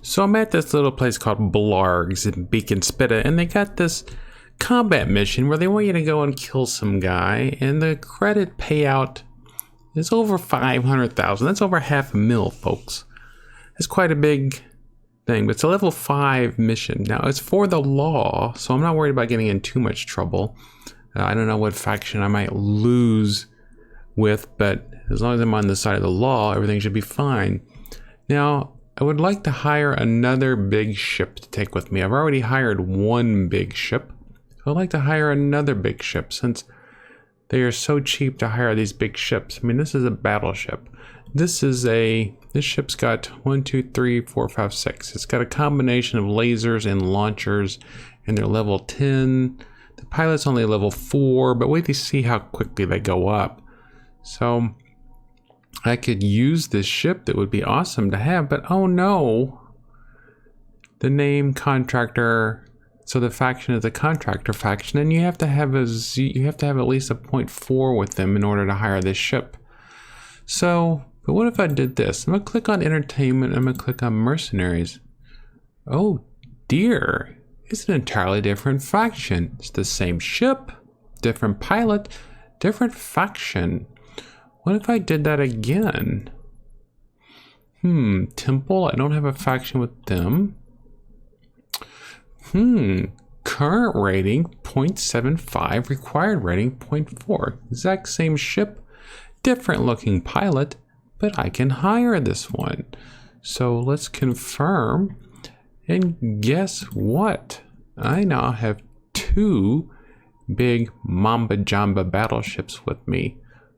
So I'm at this little place called Blargs in Beacon Spitta, and they got this combat mission where they want you to go and kill some guy, and the credit payout is over 500,000. That's over $500,000, folks. That's quite a big thing, but it's a level 5 mission. Now, it's for the law, so I'm not worried about getting in too much trouble. I don't know what faction I might lose with, but as long as I'm on the side of the law, everything should be fine. Now, I would like to hire another big ship to take with me. I've already hired one big ship. I'd like to hire another big ship since they are so cheap to hire these big ships. I mean, this is a battleship. This ship's got 1, 2, 3, 4, 5, 6. It's got a combination of lasers and launchers, and they're level 10. The pilot's only level 4, but wait to see how quickly they go up. So I could use this ship. That would be awesome to have, but oh no. The name contractor, so the faction is the contractor faction, and you have to have at least a 0.4 with them in order to hire this ship. So, but what if I did this? I'm gonna click on entertainment, I'm gonna click on mercenaries. Oh dear, it's an entirely different faction. It's the same ship, different pilot, different faction. What if I did that again? Temple, I don't have a faction with them. Current rating 0.75, required rating 0.4. Exact same ship, different looking pilot, but I can hire this one. So let's confirm, and guess what? I now have 2 big Mamba Jamba battleships with me.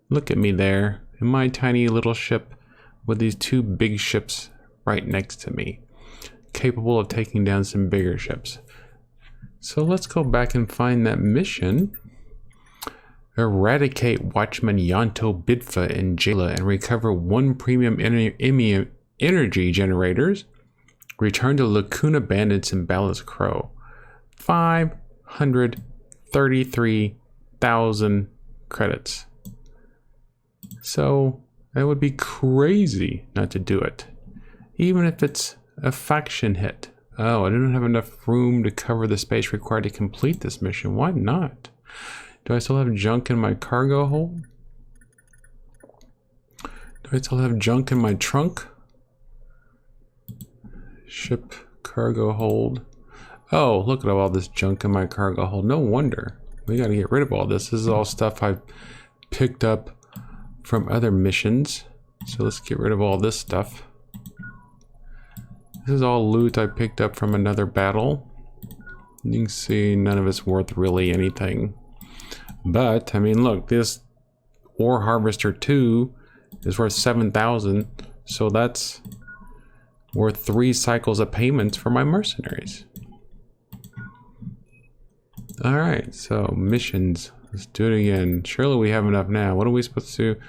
Look at me there in my tiny little ship with these 2 big ships right next to me, capable of taking down some bigger ships. So let's go back and find that mission. Eradicate Watchman Yanto Bidfa in Jala and recover 1 premium energy generators. Return to Lacuna Bandits and Ballast Crow. 533,000 credits. So that would be crazy not to do it, even if it's a faction hit. Oh, I don't have enough room to cover the space required to complete this mission. Why not? Do I still have junk in my cargo hold? Do I still have junk in my trunk? Ship cargo hold. Oh, look at all this junk in my cargo hold. No wonder. We got to get rid of all this. This is all stuff I've picked up from other missions. So let's get rid of all this stuff. This is all loot I picked up from another battle. You can see none of it's worth really anything. But, I mean, look, this Ore Harvester 2 is worth 7,000. So that's worth 3 cycles of payments for my mercenaries. Alright, so missions. Let's do it again. Surely we have enough now. What are we supposed to do?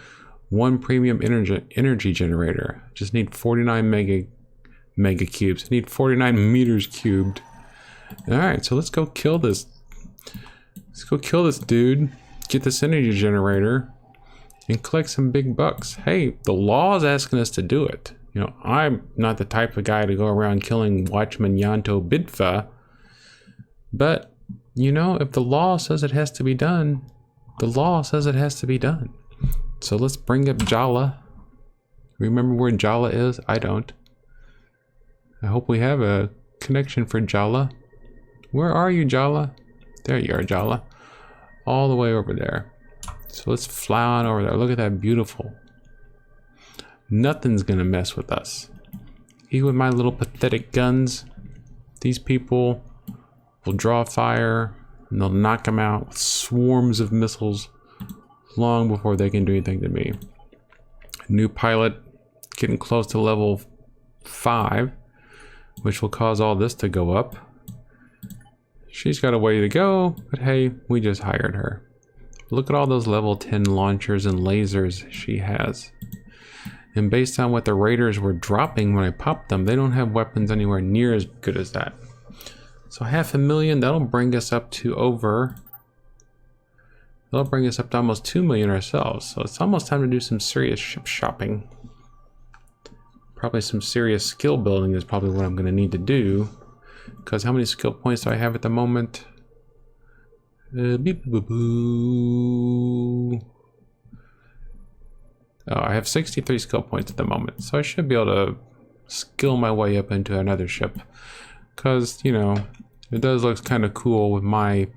1 premium energy generator. Just need 49 mega cubes. I need 49 meters cubed. Alright, so let's go kill this. Let's go kill this dude. Get this energy generator. And collect some big bucks. Hey, the law is asking us to do it. You know, I'm not the type of guy to go around killing Watchman Yanto Bidfa. But, you know, if the law says it has to be done, the law says it has to be done. So let's bring up Jala. Remember where Jala is? I don't. I hope we have a connection for Jala. Where are you, Jala? There you are, Jala. All the way over there. So let's fly on over there. Look at that beautiful. Nothing's gonna mess with us. Even with my little pathetic guns, these people will draw fire and they'll knock them out with swarms of missiles long before they can do anything to me. New pilot getting close to level 5, which will cause all this to go up. She's got a way to go, but hey, we just hired her. Look at all those level 10 launchers and lasers she has. And based on what the raiders were dropping when I popped them, they don't have weapons anywhere near as good as that. So 500,000, that'll bring us up to almost 2 million ourselves. So it's almost time to do some serious ship shopping. Probably some serious skill building is probably what I'm going to need to do. Because how many skill points do I have at the moment? Oh, I have 63 skill points at the moment. So I should be able to skill my way up into another ship. Because, you know, it does look kind of cool with my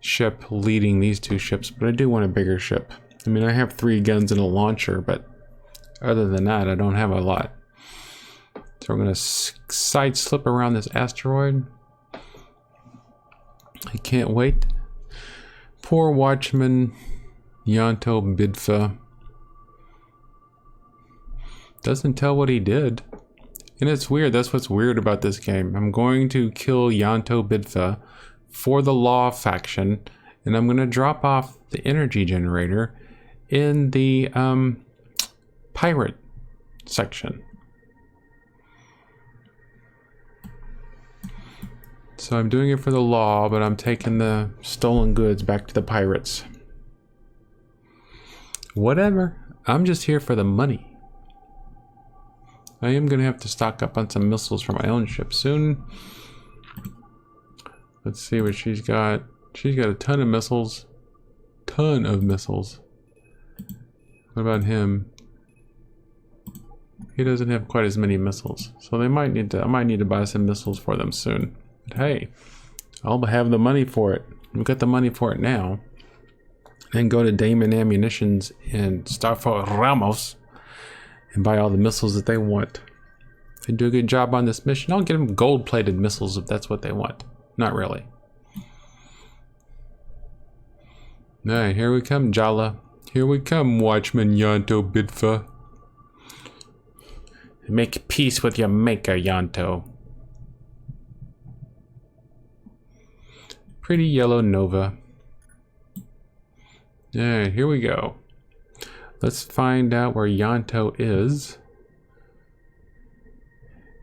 ship leading these two ships. But I do want a bigger ship. I mean, I have 3 guns and a launcher, but other than that, I don't have a lot. So we're going to side slip around this asteroid. I can't wait. Poor Watchman Yanto Bidfa doesn't tell what he did. And it's weird. That's what's weird about this game. I'm going to kill Yanto Bidfa for the Law faction, and I'm going to drop off the energy generator in the pirate section. So I'm doing it for the Law, but I'm taking the stolen goods back to the pirates. Whatever. I'm just here for the money. I am going to have to stock up on some missiles for my own ship soon. Let's see what she's got. She's got a ton of missiles. Ton of missiles. What about him? He doesn't have quite as many missiles. So they might need to, I might need to buy some missiles for them soon. But hey, I'll have the money for it. We've got the money for it now. And go to Damon Ammunitions and Starfo Ramos and buy all the missiles that they want. They do a good job on this mission. I'll get them gold-plated missiles if that's what they want. Not really. Alright, here we come, Jala. Here we come, Watchman Yanto Bidfa. Make peace with your maker, Yanto. Pretty yellow Nova. Alright, here we go. Let's find out where Yanto is.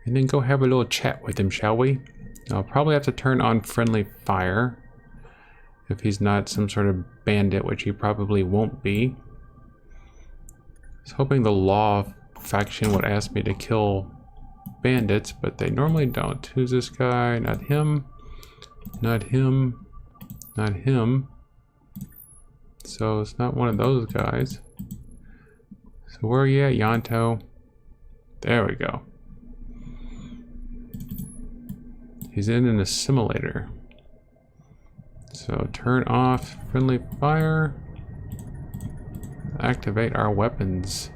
And then go have a little chat with him, shall we? I'll probably have to turn on friendly fire. If he's not some sort of bandit, which he probably won't be. I was hoping the Law faction would ask me to kill bandits, but they normally don't. Who's this guy? Not him. Not him. Not him. So it's not one of those guys. So where are you at, Yanto? There we go. He's in an assimilator. So turn off friendly fire. Activate our weapons.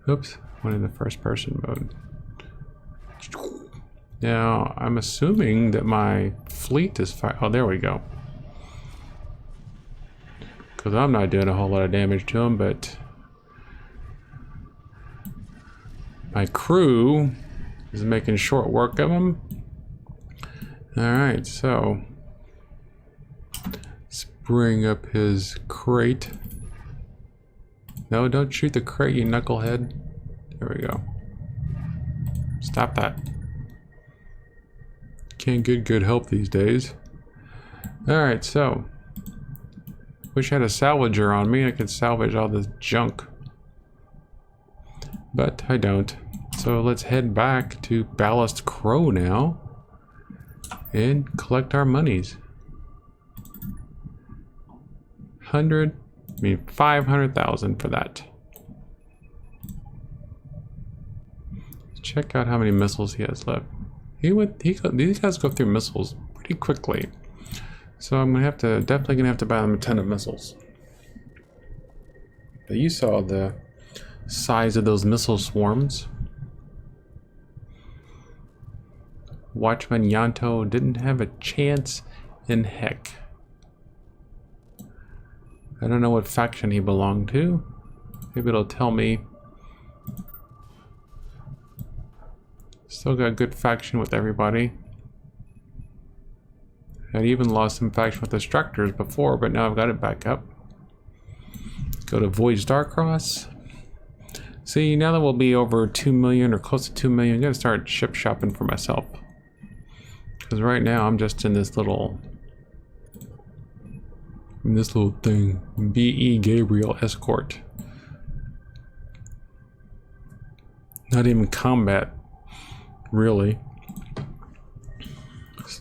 Oops, went in the first person mode. Now, I'm assuming that my fleet is fire. Oh, there we go. Because I'm not doing a whole lot of damage to him, but my crew is making short work of him. Alright, so let's bring up his crate. No, don't shoot the crate, you knucklehead. There we go. Stop that. Can't get good help these days. Alright, so wish I had a salvager on me. I could salvage all this junk. But I don't. So let's head back to Ballast Crow now and collect our monies. 500,000 for that. Check out how many missiles he has left. These guys go through missiles pretty quickly. So I'm definitely gonna have to buy them a ton of missiles. But you saw the size of those missile swarms. Watchman Yanto didn't have a chance in heck. I don't know what faction he belonged to. Maybe it'll tell me. Still got a good faction with everybody. I'd even lost some faction with Destructors before, but now I've got it back up. Go to Voyage Starcross. See, now that we'll be over 2 million or close to 2 million, I'm gonna start ship shopping for myself. Because right now I'm just in this little thing. B.E. Gabriel Escort. Not even combat, really.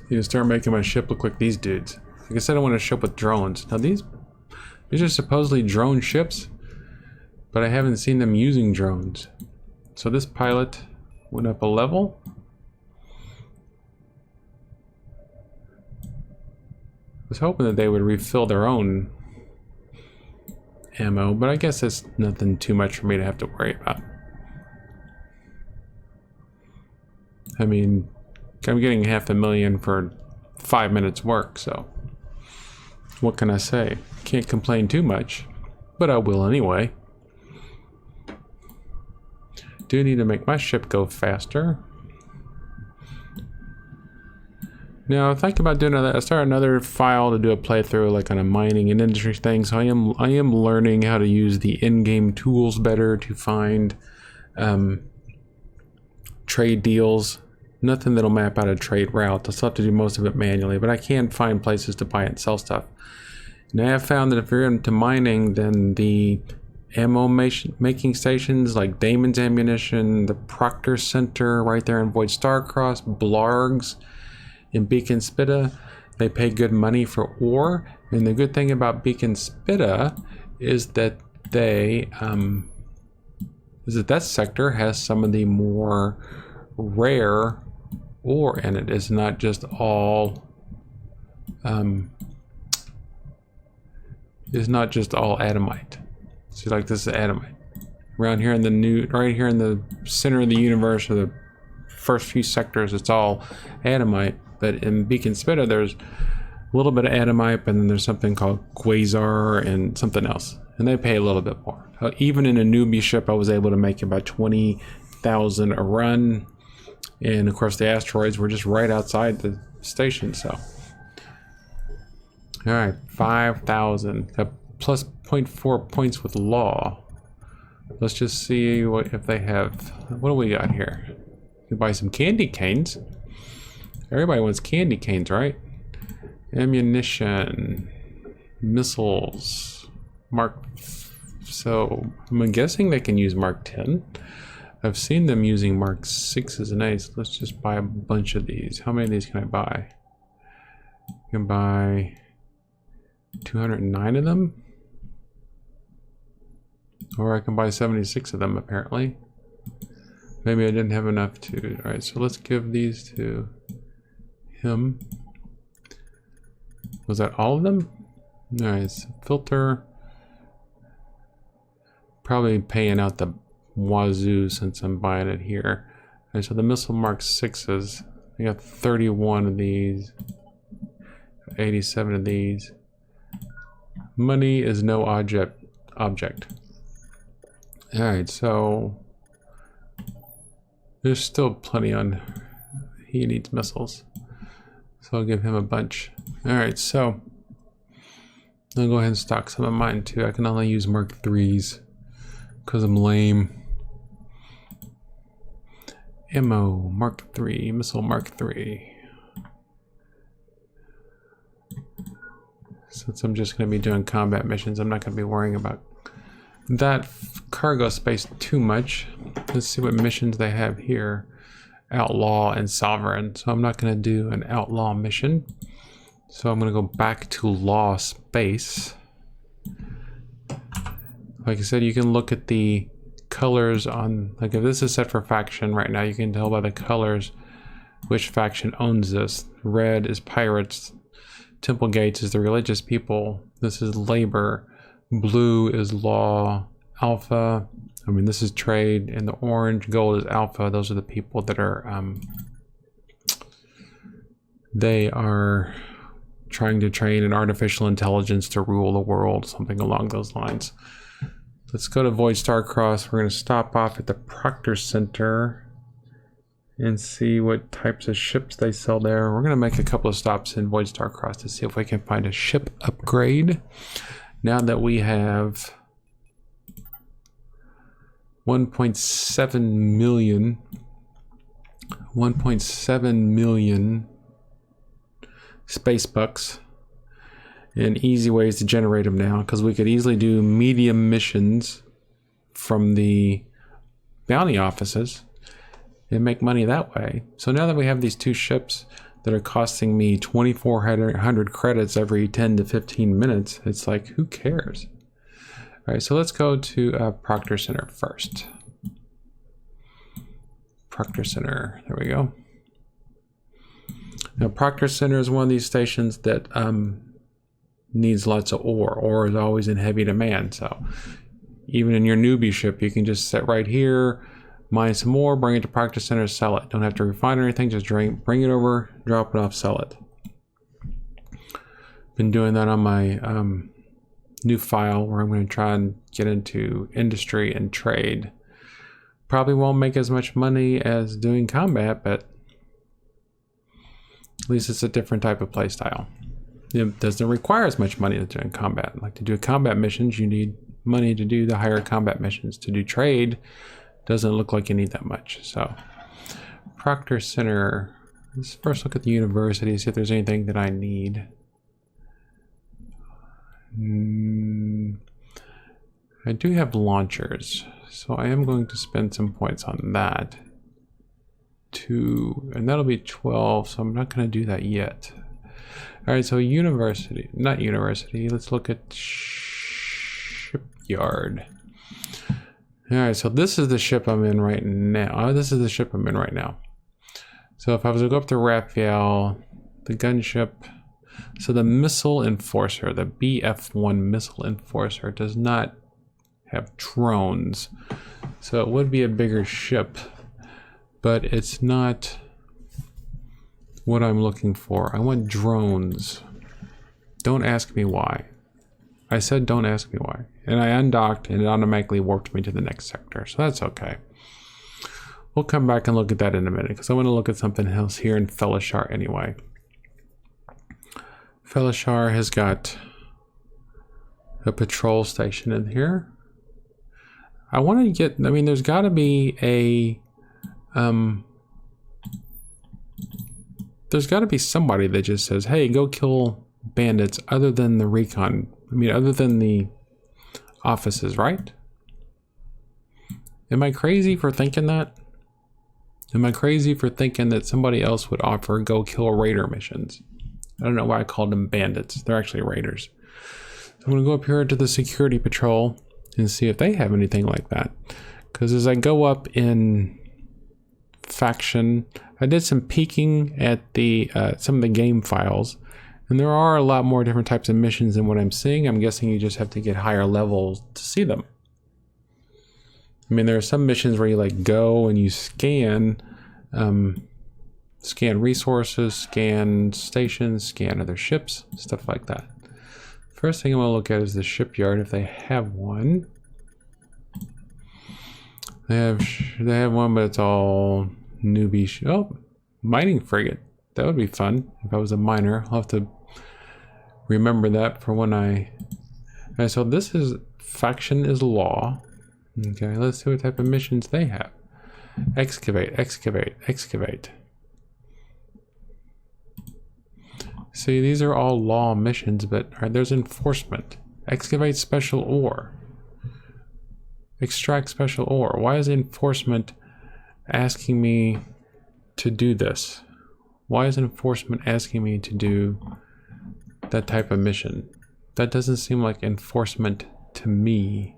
You start making my ship look like these dudes. Like I said, I want a ship with drones. Now these are supposedly drone ships, but I haven't seen them using drones. So this pilot went up a level. I was hoping that they would refill their own ammo, but I guess it's nothing too much for me to have to worry about. I mean, I'm getting $500,000 for 5 minutes work, so what can I say? Can't complain too much, but I will anyway. Do need to make my ship go faster. Now, think about doing I start another file to do a playthrough, like on a mining and industry thing. So I am learning how to use the in-game tools better to find trade deals. Nothing that'll map out a trade route. I'll still have to do most of it manually, but I can find places to buy and sell stuff. And I have found that if you're into mining, then the ammo making stations like Damon's Ammunition, the Proctor Center right there in Void Starcross, Blargs in Beacon Spitta, they pay good money for ore. And the good thing about Beacon Spitta is that that sector has some of the more rare ore in it. It's not just all adamite. So like this is adamite. Around here right here in the center of the universe, or the first few sectors, it's all adamite. But in Beacon Spitta, there's a little bit of adamite, and then there's something called quasar and something else, and they pay a little bit more. Even in a newbie ship, I was able to make about 20,000 a run, and of course the asteroids were just right outside the station. So, all right, 5,000 plus 0.4 points with law. Let's just see if they have. What do we got here? You can buy some candy canes. Everybody wants candy canes, right? Ammunition, missiles, so I'm guessing they can use Mark 10. I've seen them using Mark 6s and 8s. Let's just buy a bunch of these. How many of these can I buy? I can buy 209 of them. Or I can buy 76 of them, apparently. Maybe I didn't have enough to. Alright, so let's give these to him. Was that all of them? Nice. Filter. Probably paying out the wazoo since I'm buying it here. Alright, so the missile Mark 6s. I got 31 of these. 87 of these. Money is no object. Alright, so there's still plenty on. He needs missiles, so I'll give him a bunch. Alright, so I'll go ahead and stock some of mine too. I can only use Mark 3s because I'm lame. Ammo Mark 3, missile Mark 3. Since I'm just going to be doing combat missions, I'm not going to be worrying about that cargo space too much. Let's see what missions they have here. Outlaw and Sovereign. So I'm not going to do an outlaw mission. So I'm going to go back to law space. Like I said, you can look at the colors on, like if this is set for faction right now, you can tell by the colors which faction owns this. Red is pirates. Temple Gates is the religious people. This is labor. Blue is law. Alpha, I mean this is trade, and the orange gold is alpha. Those are the people that are they are trying to train an artificial intelligence to rule the world, something along those lines. Let's go to Void Starcross. We're going to stop off at the Proctor Center and see what types of ships they sell there. We're going to make a couple of stops in Void Starcross to see if we can find a ship upgrade. Now that we have 1.7 million space bucks, and easy ways to generate them now, because we could easily do medium missions from the bounty offices and make money that way. So now that we have these two ships that are costing me 2,400 credits every 10 to 15 minutes, it's like, who cares? All right, so let's go to Proctor Center first. Proctor Center, there we go. Now, Proctor Center is one of these stations that needs lots of ore. Ore is always in heavy demand, so even in your newbie ship, you can just sit right here, mine some more, bring it to Proctor Center, sell it. Don't have to refine or anything, just bring it over, drop it off, sell it. Been doing that on my new file where I'm going to try and get into industry and trade. Probably won't make as much money as doing combat, but at least it's a different type of play style. It doesn't require as much money as doing combat. Like to do combat missions, you need money to do the higher combat missions. To do trade, doesn't look like you need that much. So, Proctor Center. Let's first look at the university, see if there's anything that I need. I do have launchers, so I am going to spend some points on that. And that'll be 12, so I'm not going to do that yet. All right, so university, not university. Let's look at shipyard. All right, so this is the ship I'm in right now. This is the ship I'm in right now. So if I was to go up to Raphael, the gunship, so the missile enforcer, the BF-1 missile enforcer does not have drones. So it would be a bigger ship, but it's not what I'm looking for. I want drones. Don't ask me why. I said don't ask me why. And I undocked and it automatically warped me to the next sector. So that's okay. We'll come back and look at that in a minute because I want to look at something else here in Felishar anyway. Felishar has got a patrol station in here. I want to get, I mean, there's got to be a, there's got to be somebody that just says, hey, go kill bandits other than the recon. I mean, other than the offices, right? Am I crazy for thinking that? Am I crazy for thinking that somebody else would offer go kill raider missions? I don't know why I called them bandits. They're actually raiders. So I'm going to go up here to the security patrol and see if they have anything like that. Because as I go up in faction, I did some peeking at the some of the game files, and there are a lot more different types of missions than what I'm seeing. I'm guessing you just have to get higher levels to see them. I mean, there are some missions where you like go and you scan resources, scan stations, scan other ships, stuff like that. First thing I want to look at is the shipyard, if they have one. They have one, but it's all newbie. Oh, mining frigate. That would be fun if I was a miner. I'll have to remember that for when I... Okay, so this is faction is law. Okay, let's see what type of missions they have. Excavate, excavate, excavate. See, these are all law missions, but there's enforcement. Excavate special ore. Extract special ore. Why is enforcement asking me to do this? Why is enforcement asking me to do that type of mission? That doesn't seem like enforcement to me.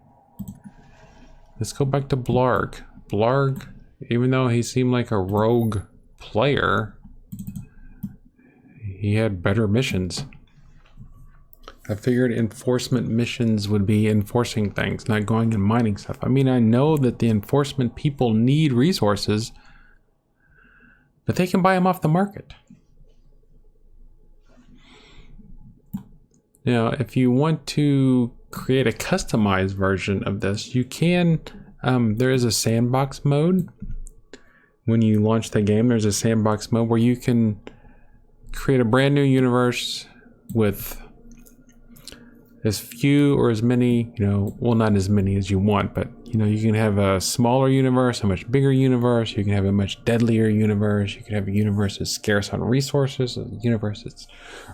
Let's go back to Blarg. Blarg, even though he seemed like a rogue player, he had better missions. I figured enforcement missions would be enforcing things, not going and mining stuff. I mean, I know that the enforcement people need resources, but they can buy them off the market. Now, if you want to create a customized version of this, you can. There is a sandbox mode. When you launch the game, there's a sandbox mode where you can create a brand new universe with as few or as many, well, not as many as you want, but you can have a smaller universe, a much bigger universe. You can have a much deadlier universe. You can have a universe that's scarce on resources, a universe that's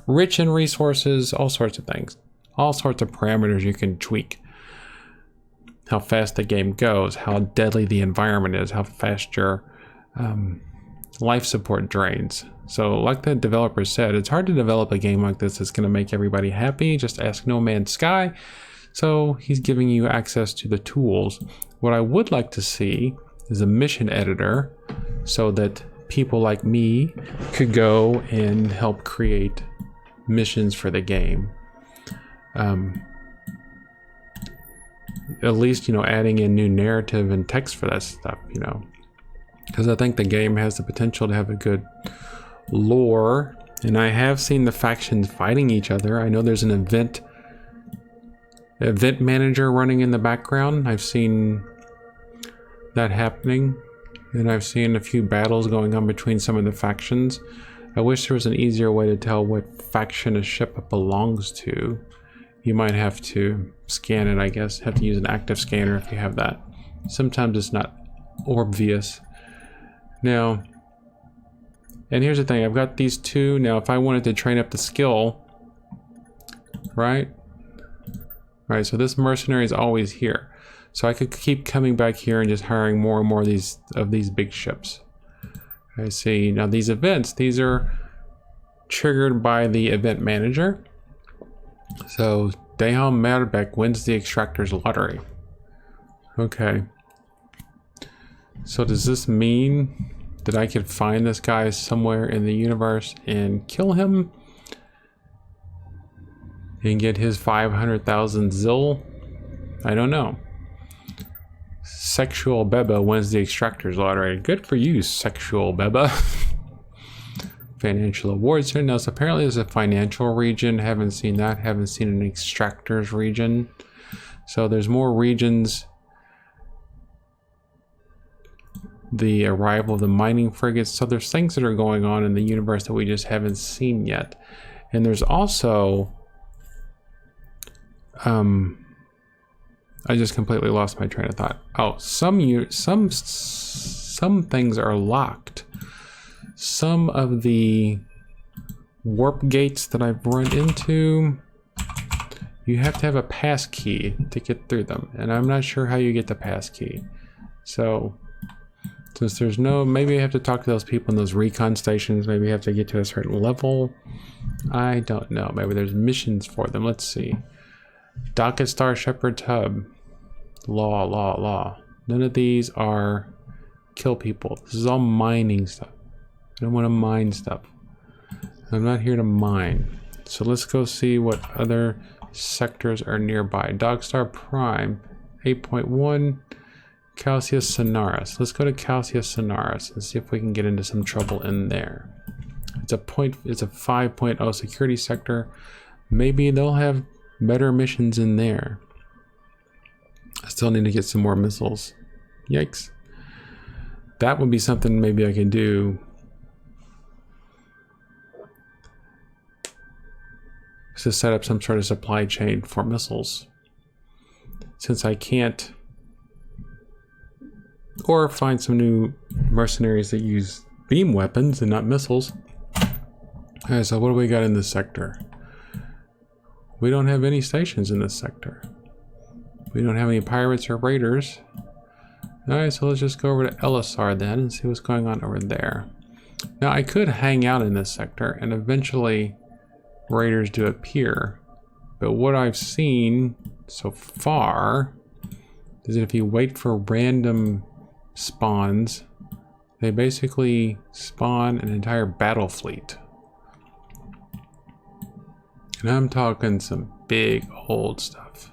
rich in resources, all sorts of things, all sorts of parameters you can tweak. how fast the game goes, how deadly the environment is, how fast your life support drains. So like the developer said, it's hard to develop a game like this that's going to make everybody happy. Just ask No Man's Sky. So he's giving you access to the tools. What I would like to see is a mission editor so that people like me could go and help create missions for the game. At least, you know, adding in new narrative and text for that stuff, you know, because I think the game has the potential to have a good lore. And I have seen the factions fighting each other. I know there's an event manager running in the background. I've seen that happening, and I've seen a few battles going on between some of the factions. I wish there was an easier way to tell what faction a ship belongs to. You might have to scan it, I guess. Have to use an active scanner if you have that. Sometimes it's not obvious. Now, and here's the thing, I've got these two. Now, if I wanted to train up the skill, right? Right, so this mercenary is always here. So I could keep coming back here and just hiring more and more of these big ships. I see. Now these events, these are triggered by the event manager. So Deham Merbeck wins the Extractor's Lottery. Okay. So does this mean that I could find this guy somewhere in the universe and kill him? And get his 500,000 zil? I don't know. Sexual Beba wins the Extractor's Lottery. Good for you, Sexual Beba. Financial awards here. Now, so apparently there's a financial region. Haven't seen that. Haven't seen an Extractor's region. So there's more regions. The arrival of the mining frigates. So there's things that are going on in the universe that we just haven't seen yet. And there's also... I just completely lost my train of thought. Oh, some things are locked. Some of the warp gates that I've run into, you have to have a pass key to get through them, and I'm not sure how you get the pass key. So, since there's no, maybe I have to talk to those people in those recon stations. Maybe I have to get to a certain level. I don't know. Maybe there's missions for them. Let's see. Docket Star Shepherd's Hub. Law. None of these are kill people. This is all mining stuff. I don't want to mine stuff. I'm not here to mine. So let's go see what other sectors are nearby. Dogstar Prime, 8.1, Calcius Sonaris. Let's go to Calcius Sonaris and see if we can get into some trouble in there. It's a 5.0 security sector. Maybe they'll have better missions in there. I still need to get some more missiles. Yikes. That would be something maybe I can do. To set up some sort of supply chain for missiles. Since I can't... Or find some new mercenaries that use beam weapons and not missiles. Alright, so what do we got in this sector? We don't have any stations in this sector. We don't have any pirates or raiders. Alright, so let's just go over to Elisar then and see what's going on over there. Now I could hang out in this sector and eventually raiders do appear. But what I've seen so far is that if you wait for random spawns, they basically spawn an entire battle fleet. And I'm talking some big old stuff.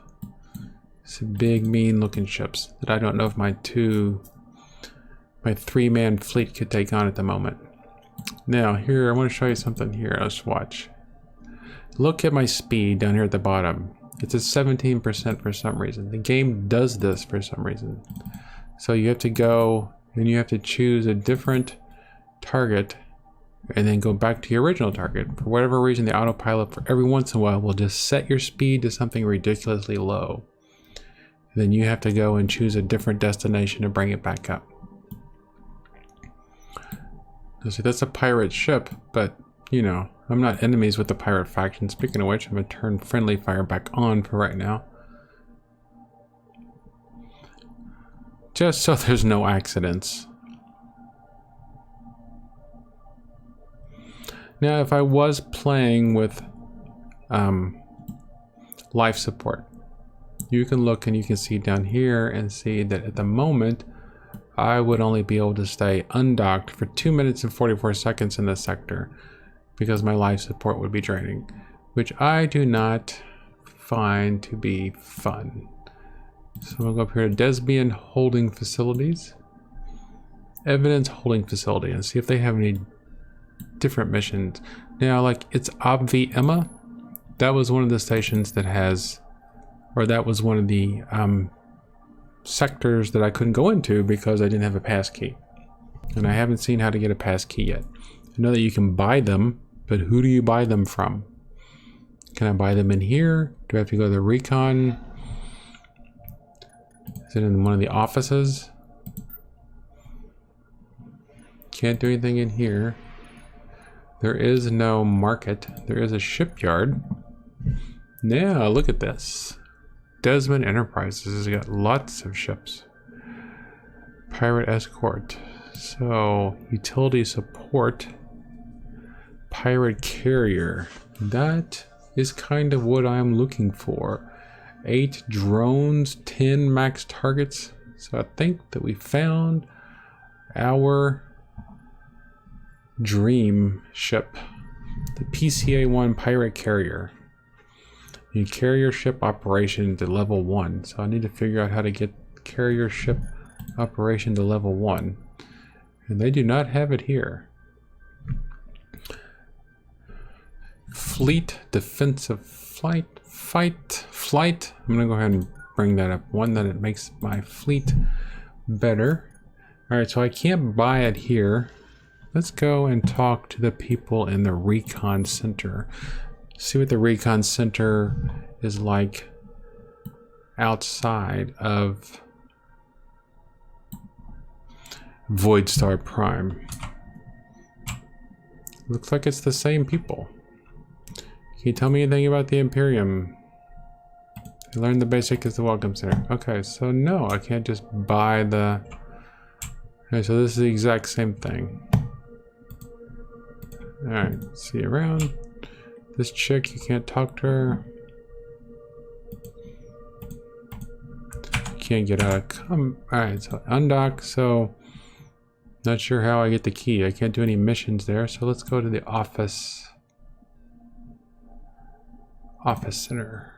Some big mean looking ships that I don't know if my 3-man fleet could take on at the moment. Now here, I want to show you something here. Let's watch. Look at my speed down here at the bottom. It's at 17% for some reason. The game does this for some reason. So you have to go and you have to choose a different target and then go back to your original target. For whatever reason, the autopilot for every once in a while will just set your speed to something ridiculously low. Then you have to go and choose a different destination to bring it back up. So that's a pirate ship, but you know, I'm not enemies with the pirate faction. Speaking of which, I'm gonna turn friendly fire back on for right now. just so there's no accidents. Now, if I was playing with life support, you can look and you can see down here and see that at the moment, I would only be able to stay undocked for 2 minutes and 44 seconds in this sector because my life support would be draining, which I do not find to be fun. So I'm gonna go up here to Desbian Holding Facilities, Evidence Holding Facility, and see if they have any different missions. Now, like, it's Obvi Emma. That was one of the stations that has, or that was one of the sectors that I couldn't go into because I didn't have a pass key. And I haven't seen how to get a pass key yet. I know that you can buy them, but who do you buy them from? Can I buy them in here? Do I have to go to the recon? Is it in one of the offices? Can't do anything in here. There is no market. There is a shipyard. Now, look at this. Desmond Enterprises has got lots of ships. Pirate escort. So, utility support. Pirate carrier. That is kind of what I'm looking for. 8 drones, 10 max targets. So I think that we found our dream ship. The PCA-1 pirate carrier. Need carrier ship operation to level 1. So I need to figure out how to get carrier ship operation to level 1. And they do not have it here. Fleet defensive flight. I'm gonna go ahead and bring that up. One, that it makes my fleet better. All right, so I can't buy it here. Let's go and talk to the people in the recon center. See what the recon center is like outside of Void Star Prime. Looks like it's the same people. Can you tell me anything about the Imperium? I learned the basic is the welcome center. Okay, so no, I can't just buy the... Okay, so this is the exact same thing. Alright, see you around. This chick, you can't talk to her. Can't get out of Alright, so undock, so not sure how I get the key. I can't do any missions there, so let's go to the office center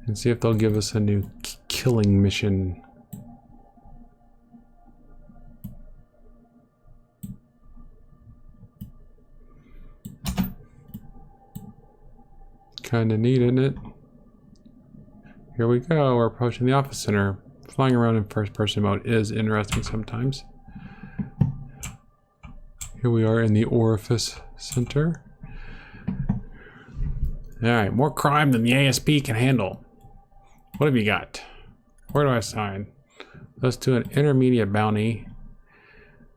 and see if they'll give us a new killing mission. Kinda neat, isn't it? Here we go, we're approaching the office center. Flying around in first person mode is interesting sometimes. Here we are in the orifice center. Alright, more crime than the ASP can handle. What have you got? Where do I sign? Let's do an intermediate bounty.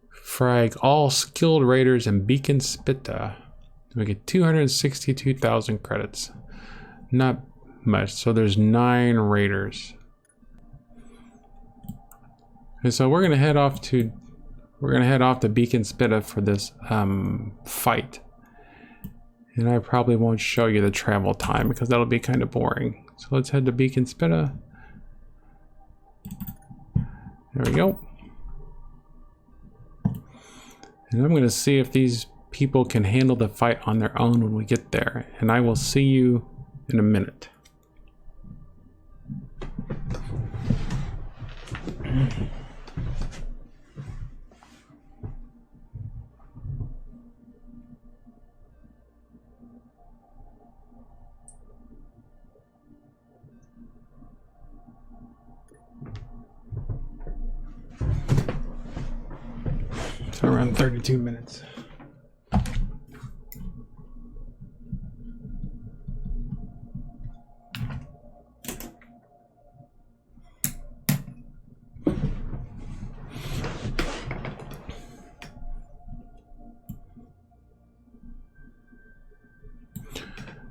Frag all skilled raiders in Beacon Spitta. We get 262,000 credits. Not much, so there's 9 raiders. And so we're gonna head off to Beacon Spitta for this fight. And I probably won't show you the travel time because that'll be kind of boring. So let's head to Beacon Spitta. There we go. And I'm gonna see if these people can handle the fight on their own when we get there. And I will see you in a minute. So around 32 minutes.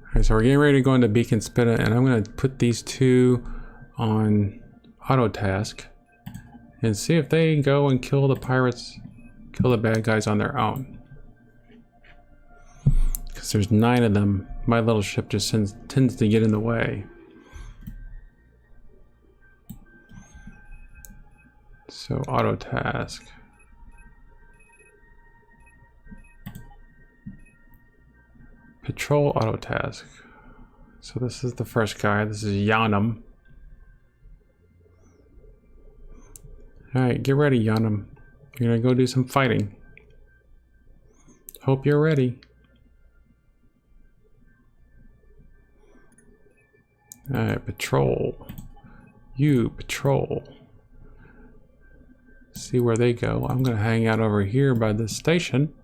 Alright, so we're getting ready to go into Beacon Spitta, and I'm going to put these two on auto task. and see if they go and kill the pirates, kill the bad guys on their own. Because there's 9 of them. My little ship just tends to get in the way. So auto task. Patrol auto task. So this is the first guy. This is Yanam. Alright, get ready, Yanam. You're gonna go do some fighting. Hope you're ready. Alright, patrol. You patrol. See where they go. I'm gonna hang out over here by this station.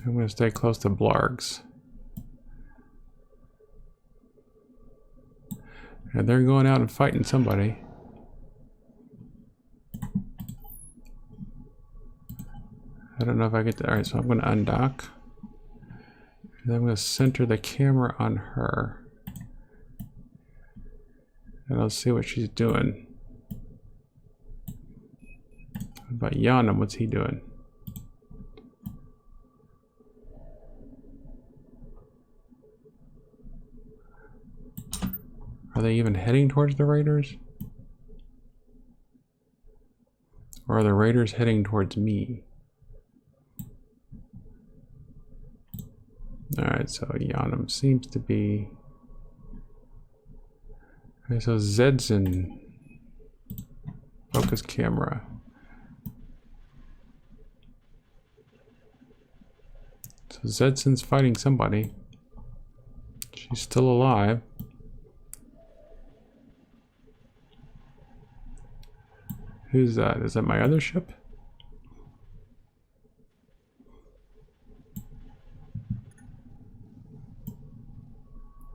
I'm gonna stay close to Blargs. And they're going out and fighting somebody. I don't know if I get to. Alright, so I'm gonna undock. And I'm gonna center the camera on her. And I'll see what she's doing. What about Yanam? What's he doing? Are they even heading towards the raiders? Or are the raiders heading towards me? Alright, so Yanam seems to be... Okay, so Zedson. Focus camera. So Zedson's fighting somebody. She's still alive. Who's that? Is that my other ship?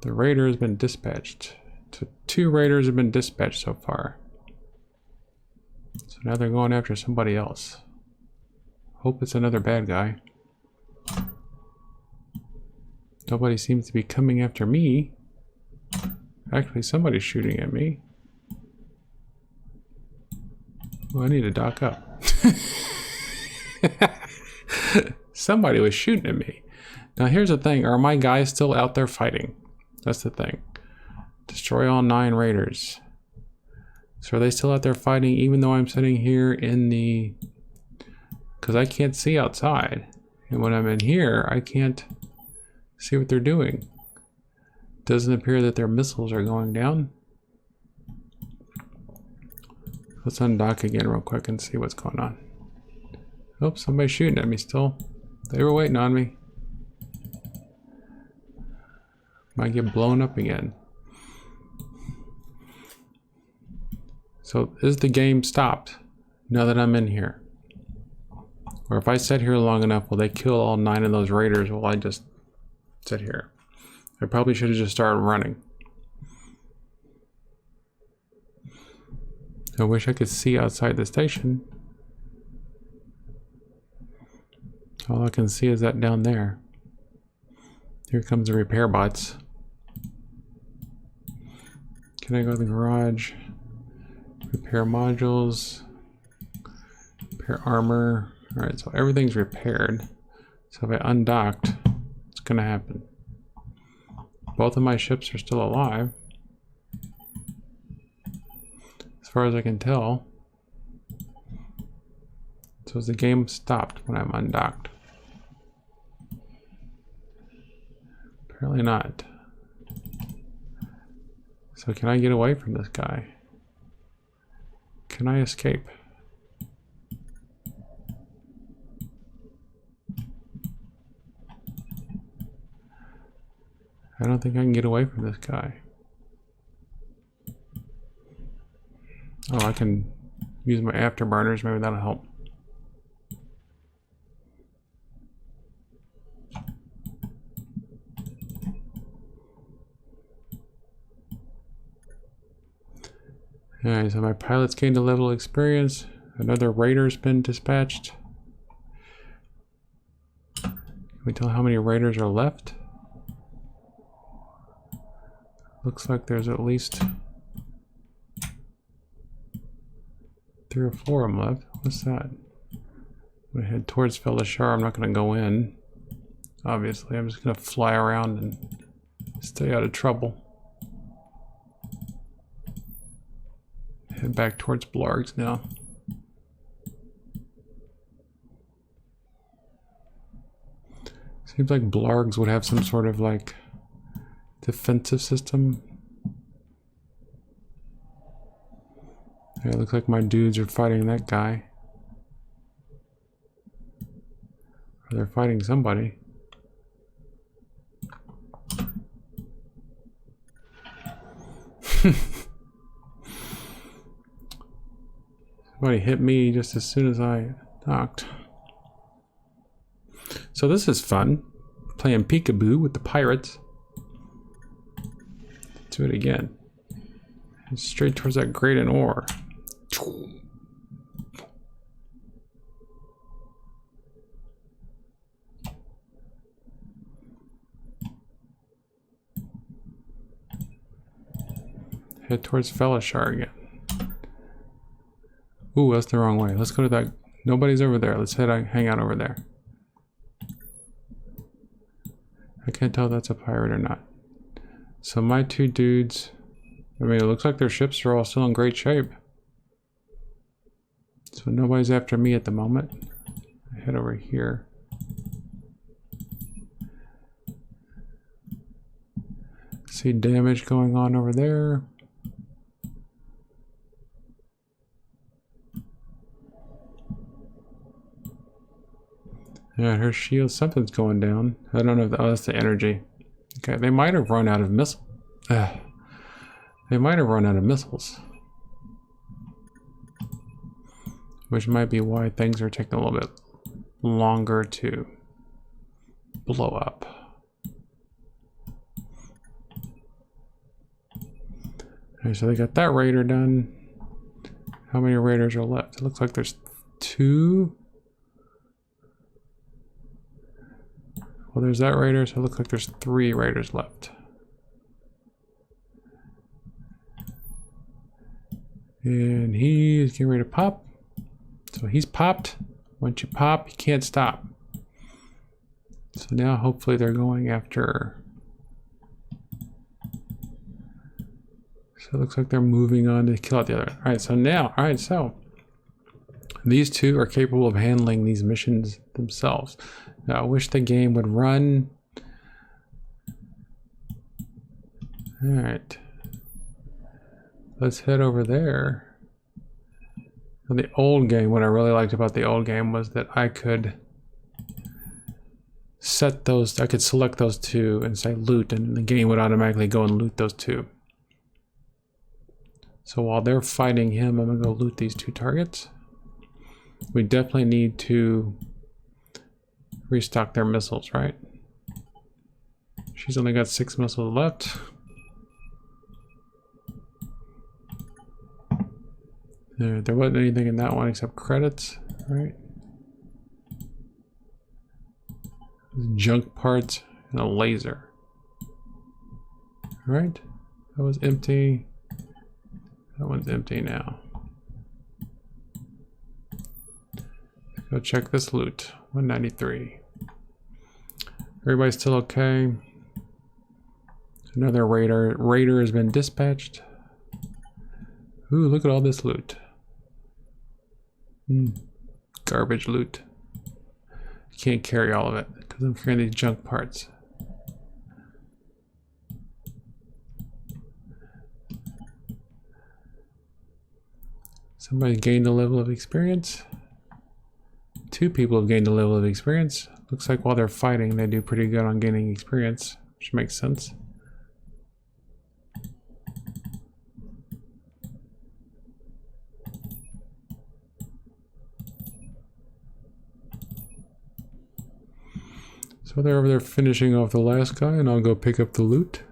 The raider has been dispatched. So 2 raiders have been dispatched so far. So now they're going after somebody else. Hope it's another bad guy. Nobody seems to be coming after me. Actually, somebody's shooting at me. Well, I need to dock up. Somebody was shooting at me. Now here's the thing, are my guys still out there fighting? That's the thing. Destroy all 9 raiders. So are they still out there fighting even though I'm sitting here in the... Because I can't see outside. And when I'm in here, I can't see what they're doing. Doesn't appear that their missiles are going down. Let's undock again real quick and see what's going on. Oh, somebody's shooting at me still. They were waiting on me. Might get blown up again. So is the game stopped now that I'm in here? Or if I sit here long enough, will they kill all 9 of those raiders while I just sit here? I probably should have just started running. I wish I could see outside the station. All I can see is that down there. Here comes the repair bots. Can I go to the garage? Repair modules. Repair armor. Alright, so everything's repaired. So if I undocked, what's gonna happen? Both of my ships are still alive. As far as I can tell. So is the game stopped when I'm undocked? Apparently not. So can I get away from this guy? Can I escape? I don't think I can get away from this guy. Oh, I can use my afterburners, maybe that'll help. Alright, so my pilots gained a level of experience. Another raider's been dispatched. Can we tell how many raiders are left? Looks like there's at least 3 or 4 of them left. What's that? I'm gonna head towards Felishar. I'm not gonna go in. Obviously, I'm just gonna fly around and stay out of trouble. Head back towards Blargs now. Seems like Blargs would have some sort of like defensive system. Yeah, it looks like my dudes are fighting that guy. Or they're fighting somebody. Somebody hit me just as soon as I docked. So this is fun. Playing peekaboo with the pirates. Let's do it again. And straight towards that grating ore. Head towards Felishar again. Ooh, that's the wrong way. Let's go to that. Nobody's over there. Let's hang out over there. I can't tell if that's a pirate or not. So my 2 dudes, I mean, it looks like their ships are all still in great shape. So nobody's after me at the moment. I head over here. See damage going on over there. Yeah, her shield, something's going down. I don't know if that's the energy. Okay, they might have run out of missiles. They might have run out of missiles. Which might be why things are taking a little bit longer to blow up. Okay, so they got that raider done. How many raiders are left? It looks like there's 2. Well, there's that raider, so it looks like there's 3 raiders left. And he's getting ready to pop. So he's popped. Once you pop, you can't stop. So now hopefully they're going after... So it looks like they're moving on to kill out the other. Alright, so now, so these 2 are capable of handling these missions themselves. Now, I wish the game would run. Alright. Let's head over there. Now, the old game, what I really liked about the old game was that I could set those, I could select those 2 and say loot, and the game would automatically go and loot those 2. So while they're fighting him, I'm gonna go loot these 2 targets. We definitely need to restock their missiles, right? She's only got 6 missiles left. There wasn't anything in that one except credits, right? Junk parts and a laser. Right? That was empty. That one's empty now. Go check this loot. 193. Everybody's still okay. Another raider. Raider has been dispatched. Ooh, look at all this loot. Garbage loot. Can't carry all of it because I'm carrying these junk parts. Somebody gained a level of experience. 2 people have gained a level of experience. Looks like while they're fighting, they do pretty good on gaining experience, which makes sense. So they're over there finishing off the last guy, and I'll go pick up the loot.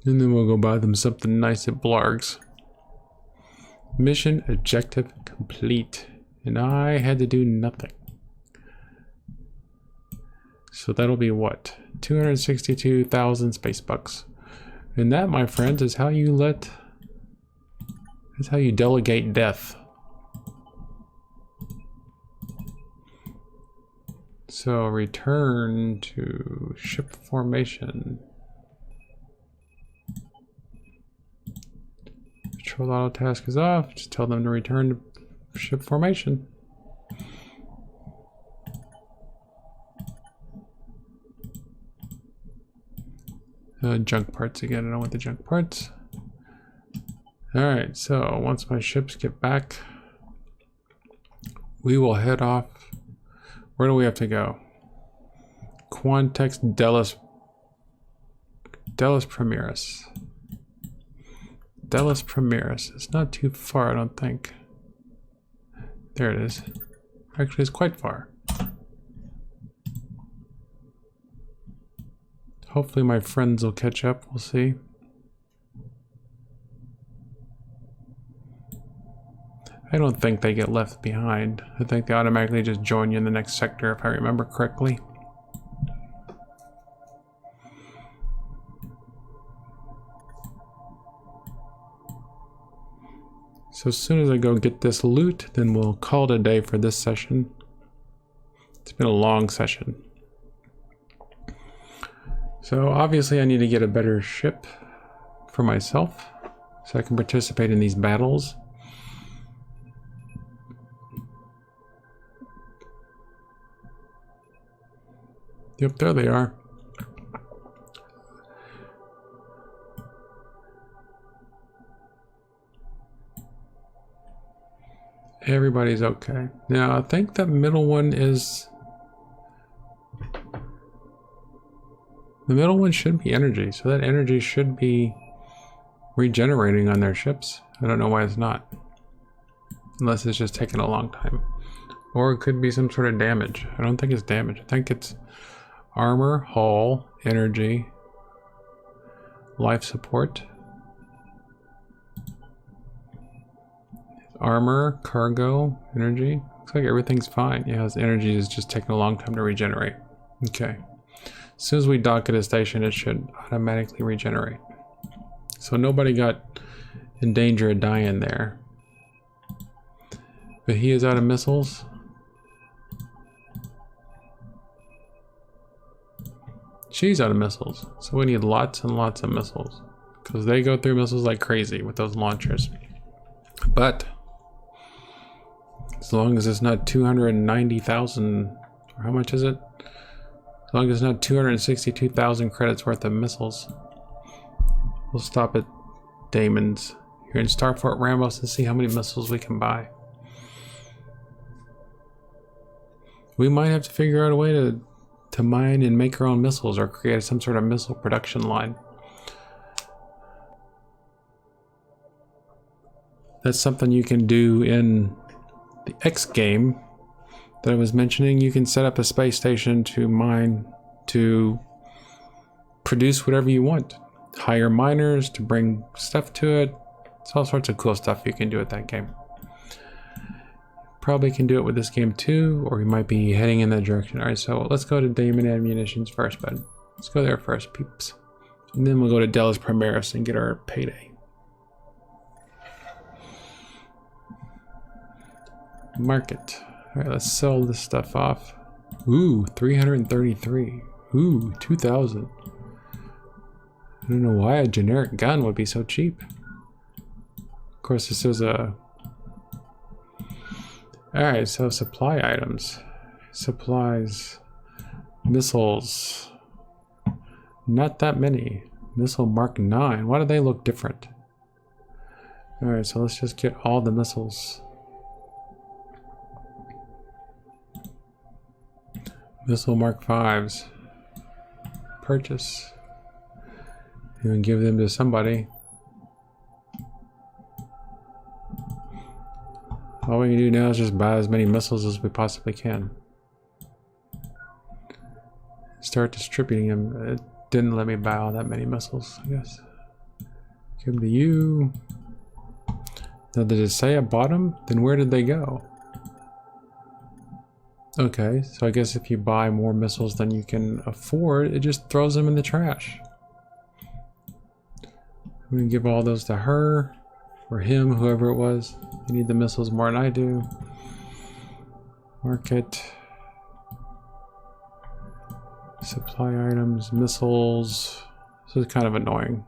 And then we'll go buy them something nice at Blargs. Mission objective complete. And I had to do nothing. So that'll be what? 262,000 space bucks. And that, my friends, is how you delegate death. So return to ship formation. Patrol auto task is off. Just tell them to return to ship formation. Junk parts again. I don't want the junk parts. Alright, so once my ships get back, we will head off. Where do we have to go? Quantex Delis Primaris. Delis Primaris. It's not too far, I don't think. There it is. Actually, it's quite far. Hopefully my friends will catch up, we'll see. I don't think they get left behind. I think they automatically just join you in the next sector, if I remember correctly. So as soon as I go get this loot, then we'll call it a day for this session. It's been a long session. So obviously I need to get a better ship for myself so I can participate in these battles. Yep, there they are. Everybody's okay. Now I think that middle one is... The middle one should be energy, so that energy should be regenerating on their ships. I don't know why it's not. Unless it's just taking a long time. Or it could be some sort of damage. I don't think it's damage. I think it's armor, hull, energy, life support. Armor, cargo, energy. Looks like everything's fine. Yeah, his energy is just taking a long time to regenerate. Okay. As soon as we dock at a station, it should automatically regenerate. So nobody got in danger of dying there. But he is out of missiles. She's out of missiles. So we need lots and lots of missiles. Because they go through missiles like crazy with those launchers. But as long as it's not 290,000, or how much is it? As long as it's not 262,000 credits worth of missiles, we'll stop at Damon's here in Starfort Ramos and see how many missiles we can buy. We might have to figure out a way to mine and make our own missiles or create some sort of missile production line. That's something you can do in the X game that I was mentioning. You can set up a space station to mine, to produce whatever you want. Hire miners to bring stuff to it. It's all sorts of cool stuff you can do with that game. Probably can do it with this game too, or we might be heading in that direction. Alright, so let's go to Damon Ammunitions first, bud. Let's go there first, peeps. And then we'll go to Delis Primaris and get our payday. Market. Alright, let's sell this stuff off. Ooh, 333. Ooh, 2,000. I don't know why a generic gun would be so cheap. Of course, this is a... Alright, so supply items. Supplies. Missiles. Not that many. Missile Mark 9. Why do they look different? Alright, so let's just get all the missiles. Missile Mark 5s. Purchase. And give them to somebody. All we can do now is just buy as many missiles as we possibly can. Start distributing them. It didn't let me buy all that many missiles, I guess. Give them to you. Now, did it say I bought them? Then where did they go? Okay, so I guess if you buy more missiles than you can afford, it just throws them in the trash. I'm gonna give all those to her, or him, whoever it was. You need the missiles more than I do. Market. Supply items, missiles. This is kind of annoying.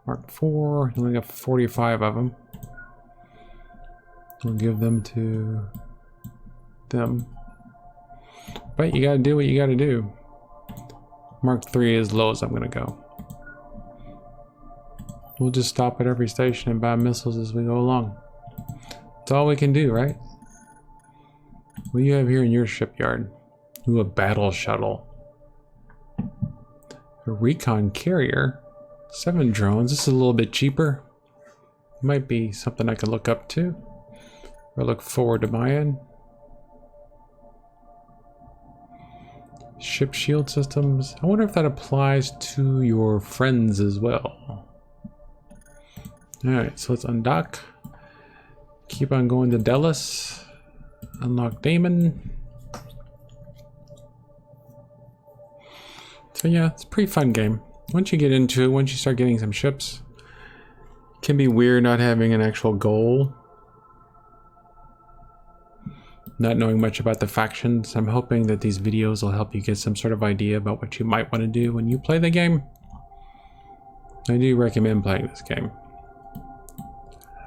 Mark 4, you only got 45 of them. We'll give them to them. But you gotta do what you gotta do. Mark 3 is low as I'm gonna go. We'll just stop at every station and buy missiles as we go along. That's all we can do, right? What do you have here in your shipyard? Ooh, a battle shuttle. A recon carrier. 7 drones. This is a little bit cheaper. Might be something I can look up to. Or look forward to buying. Ship shield systems. I wonder if that applies to your friends as well. Alright, so let's undock. Keep on going to Delos. Unlock Damon. So yeah, it's a pretty fun game. Once you get into it, once you start getting some ships, it can be weird not having an actual goal. Not knowing much about the factions. I'm hoping that these videos will help you get some sort of idea about what you might want to do when you play the game. I do recommend playing this game.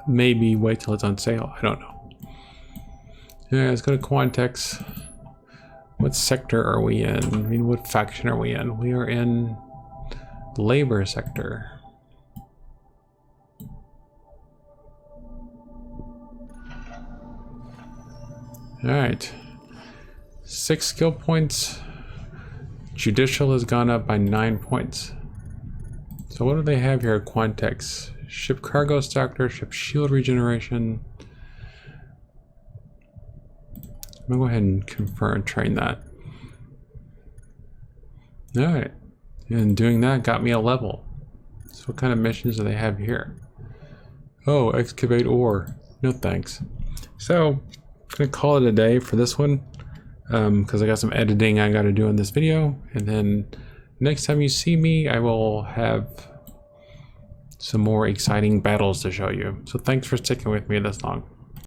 Maybe wait till it's on sale, I don't know. Yeah, let's go to Quantex. What sector are we in? I mean, what faction are we in? We are in labor sector. Alright. 6 skill points. Judicial has gone up by 9 points. So what do they have here at Quantex? Ship cargo sector, ship shield regeneration. I'm gonna go ahead and confirm and train that. Alright. And doing that got me a level. So what kind of missions do they have here? Oh, excavate ore. No thanks. So, I'm gonna call it a day for this one. Because I got some editing I gotta do in this video. And then next time you see me, I will have some more exciting battles to show you. So thanks for sticking with me this long.